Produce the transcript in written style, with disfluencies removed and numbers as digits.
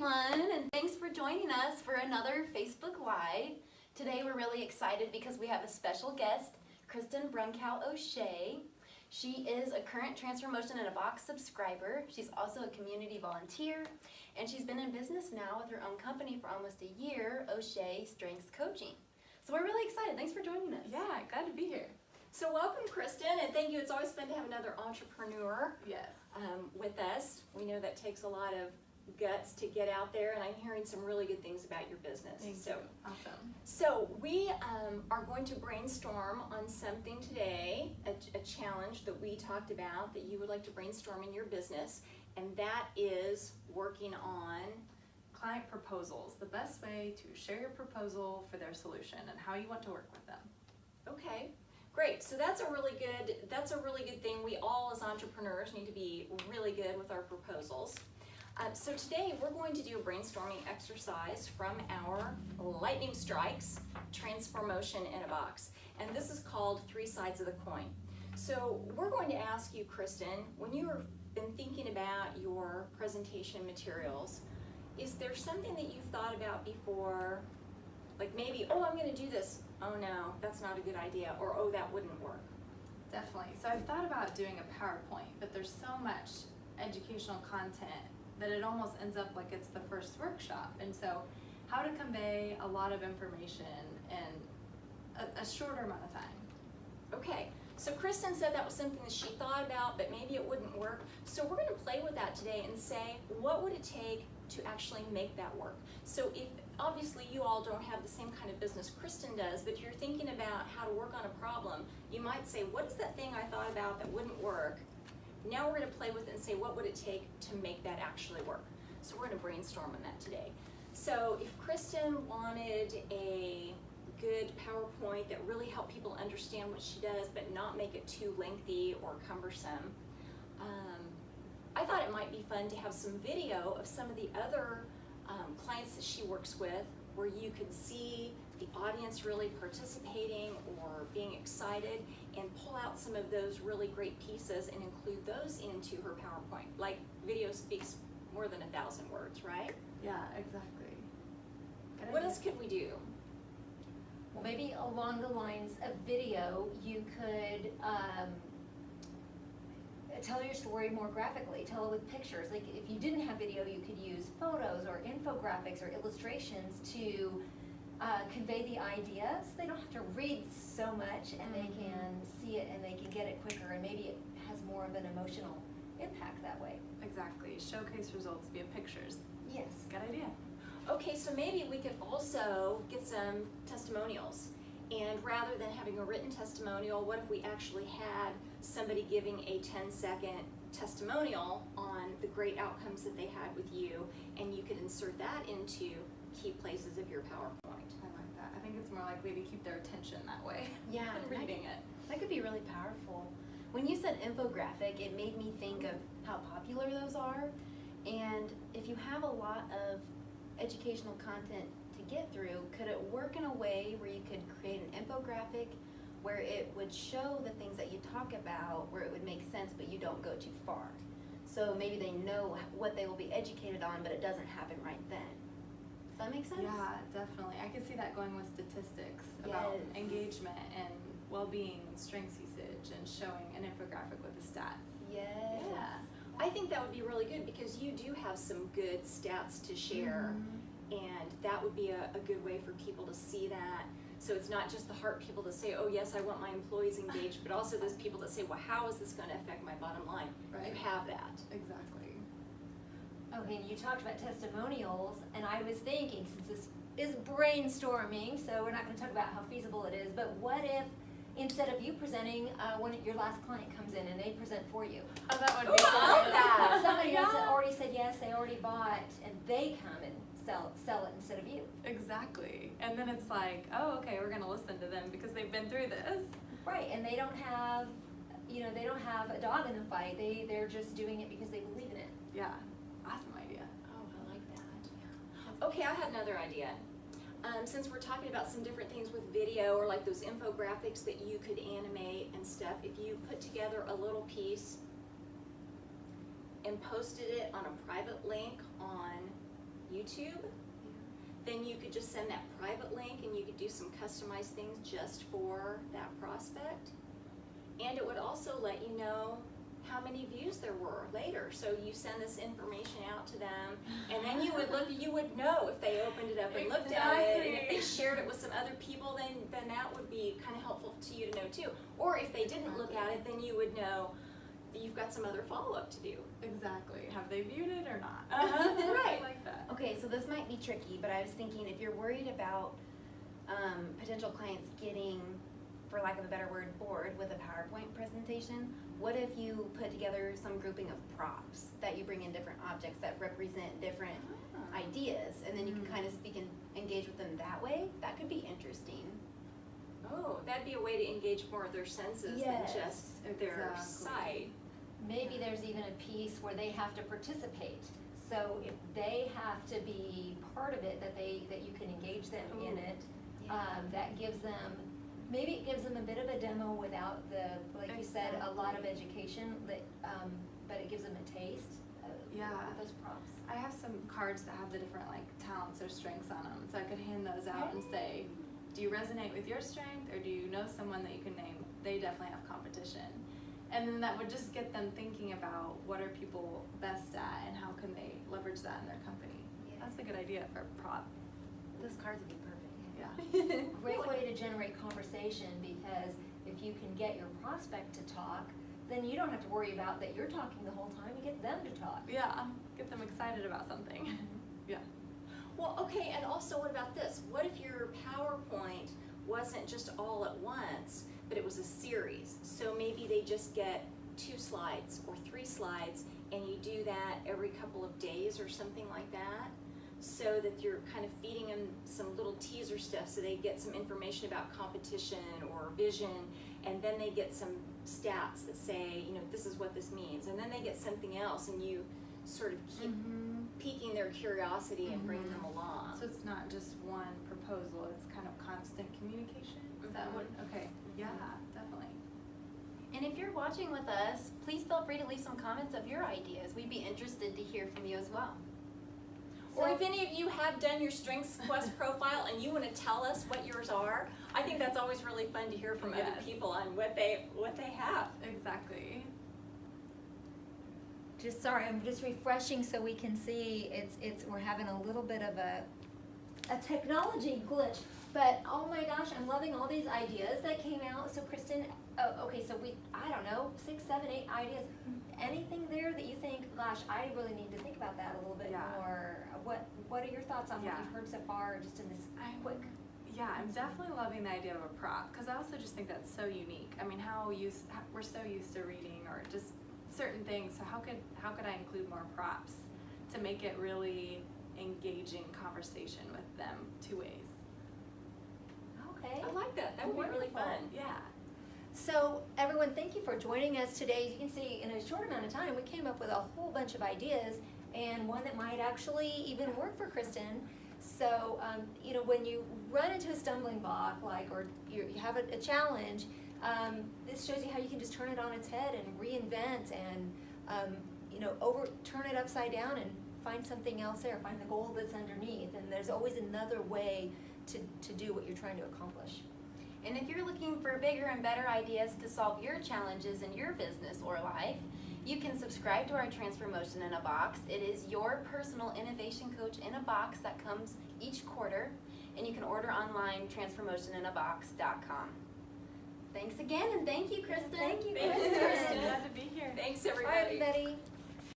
everyone, and thanks for joining us for another Facebook Live. Today we're really excited because we have a special guest, Kristen Brunkow O'Shea. She is a current Transformotion in a Box subscriber. She's also a community volunteer, and she's been in business now with her own company for almost a year, O'Shea Strengths Coaching. So we're really excited. Thanks for joining us. Yeah, glad to be here. So welcome, Kristen, and thank you. It's always fun to have another entrepreneur with us. We know that takes a lot of guts to get out there, and I'm hearing some really good things about your business. Thank you. Awesome. So we are going to brainstorm on something today, a challenge that we talked about that you would like to brainstorm in your business, and that is working on Client proposals, the best way to share your proposal for their solution and how you want to work with them. Okay, great. So that's a really good thing. We all as entrepreneurs need to be really good with our proposals. So today we're going to do a brainstorming exercise from our Lightning Strikes Transformotion in a Box. And this is called 3 Sides of the Coin. So we're going to ask you, Kristen, when you've been thinking about your presentation materials, is there something that you've thought about before, like maybe, oh, I'm going to do this, oh no, that's not a good idea, or oh, that wouldn't work? Definitely. So I've thought about doing a PowerPoint, but there's so much educational content that it almost ends up like it's the first workshop. And so how to convey a lot of information in a shorter amount of time. Okay, so Kristen said that was something that she thought about, but maybe it wouldn't work. So we're going to play with that today and say, what would it take to actually make that work? So if obviously you all don't have the same kind of business Kristen does, but you're thinking about how to work on a problem, you might say, what is that thing I thought about that wouldn't work? Now we're going to play with it and say, what would it take to make that actually work? So we're going to brainstorm on that today. So if Kristen wanted a good PowerPoint that really helped people understand what she does, but not make it too lengthy or cumbersome, I thought it might be fun to have some video of some of the other clients that she works with, where you could see the audience really participating or being excited, and pull out some of those really great pieces and include those into her PowerPoint. Like, video speaks more than 1,000 words, right? Yeah, exactly. What else could we do? Well, maybe along the lines of video, you could tell your story more graphically, tell it with pictures. Like, if you didn't have video, you could use photos or infographics or illustrations to convey the idea, so they don't have to read so much, and they can see it and they can get it quicker, and maybe it has more of an emotional impact that way. Exactly. Showcase results via pictures. Yes. Good idea. Okay, so maybe we could also get some testimonials. And rather than having a written testimonial, what if we actually had somebody giving a 10-second testimonial on the great outcomes that they had with you, and you could insert that into key places of your PowerPoint. I like that. I think it's more likely to keep their attention that way. Yeah, than reading it. That could be really powerful. When you said infographic, it made me think of how popular those are. And if you have a lot of educational content to get through, could it work in a way where you could create an infographic where it would show the things that you talk about, where it would make sense, but you don't go too far? So maybe they know what they will be educated on, but it doesn't happen right then. Does that make sense? Yeah, definitely. I could see that going with statistics about engagement and well-being, strengths usage, and showing an infographic with the stats. Yes. Yeah. I think that would be really good, because you do have some good stats to share, and that would be a good way for people to see that. So it's not just the heart people that say, oh yes, I want my employees engaged, but also those people that say, well, how is this going to affect my bottom line? Right. You have that. Exactly. Okay, and you talked about testimonials, and I was thinking, since this is brainstorming, so we're not going to talk about how feasible it is, but what if instead of you presenting, when your last client comes in and they present for you? Oh, that would be awesome. Somebody else that already said yes, they already bought, and they come and sell it instead of you. Exactly. And then it's like, oh, okay, we're going to listen to them because they've been through this. Right, and they don't have, they don't have a dog in the fight. They're just doing it because they believe in it. Yeah. Awesome idea. Oh, I like that. Okay, I had another idea. Since we're talking about some different things with video, or like those infographics that you could animate and stuff, if you put together a little piece and posted it on a private link on YouTube, then you could just send that private link and you could do some customized things just for that prospect. And it would also let you know how many views there were later. So you send this information out to them, and then you would know if they opened it up and looked at it, and if they shared it with some other people, then that would be kind of helpful to you to know too. Or if they didn't look at it, then you would know that you've got some other follow-up to do. Exactly. Have they viewed it or not? Right. I like that. Okay, so this might be tricky, but I was thinking if you're worried about potential clients getting, for lack of a better word, bored with a PowerPoint presentation, what if you put together some grouping of props that you bring in different objects that represent different ideas, and then you can kind of speak and engage with them that way? That could be interesting. Oh, that'd be a way to engage more of their senses Yes, than just their sight. Maybe there's even a piece where they have to participate. So if they have to be part of it, that you can engage them in it, that gives them, maybe it gives them a bit of a demo without the, like you said, a lot of education, but it gives them a taste of those props. I have some cards that have the different like talents or strengths on them, so I could hand those out and say, do you resonate with your strength, or do you know someone that you can name? They definitely have competition. And then that would just get them thinking about what are people best at and how can they leverage that in their company. Yeah. That's a good idea for a prop. Those cards would be perfect. Yeah. Great way to generate conversation, because if you can get your prospect to talk, then you don't have to worry about that you're talking the whole time. You get them to talk. Yeah, get them excited about something. Yeah. Well, okay, and also what about this? What if your PowerPoint wasn't just all at once, but it was a series? So maybe they just get 2 slides or 3 slides, and you do that every couple of days or something like that, so that you're kind of feeding them some little teaser stuff so they get some information about competition or vision, and then they get some stats that say, you know, this is what this means, and then they get something else, and you sort of keep piquing their curiosity and bringing them along. So it's not just one proposal, it's kind of constant communication? Is that what, okay, yeah, definitely. And if you're watching with us, please feel free to leave some comments of your ideas. We'd be interested to hear from you as well. Or if any of you have done your Strengths Quest profile and you want to tell us what yours are, I think that's always really fun to hear from other people on what they have. Exactly. Just sorry, I'm just refreshing so we can see. We're having a little bit of a technology glitch, but oh my gosh, I'm loving all these ideas that came out. So Kristen, okay, so I don't know, 6, 7, 8 ideas. Anything there that you think, gosh, I really need to think about that a little bit more? What are your thoughts on what you've heard so far, just in this quick? Yeah, I'm definitely loving the idea of a prop, because I also just think that's so unique. I mean, we're so used to reading or just certain things, so how could I include more props to make it really engaging conversation with them 2 ways? Okay. I like that. That would be really fun. Yeah. So everyone, thank you for joining us today. As you can see, in a short amount of time, we came up with a whole bunch of ideas, and one that might actually even work for Kristen. So, you know, when you run into a stumbling block, or you have a challenge, this shows you how you can just turn it on its head and reinvent and, you know, turn it upside down and find something else there, find the goal that's underneath, and there's always another way to do what you're trying to accomplish. And if you're looking for bigger and better ideas to solve your challenges in your business or life, you can subscribe to our Transformotion in a Box. It is your personal innovation coach in a box that comes each quarter, and you can order online, transformotioninabox.com. Thanks again, and thank you, Kristen. Thank you, Thanks, Kristen. Kristen. Glad to be here. Thanks, Bye, everybody. everybody.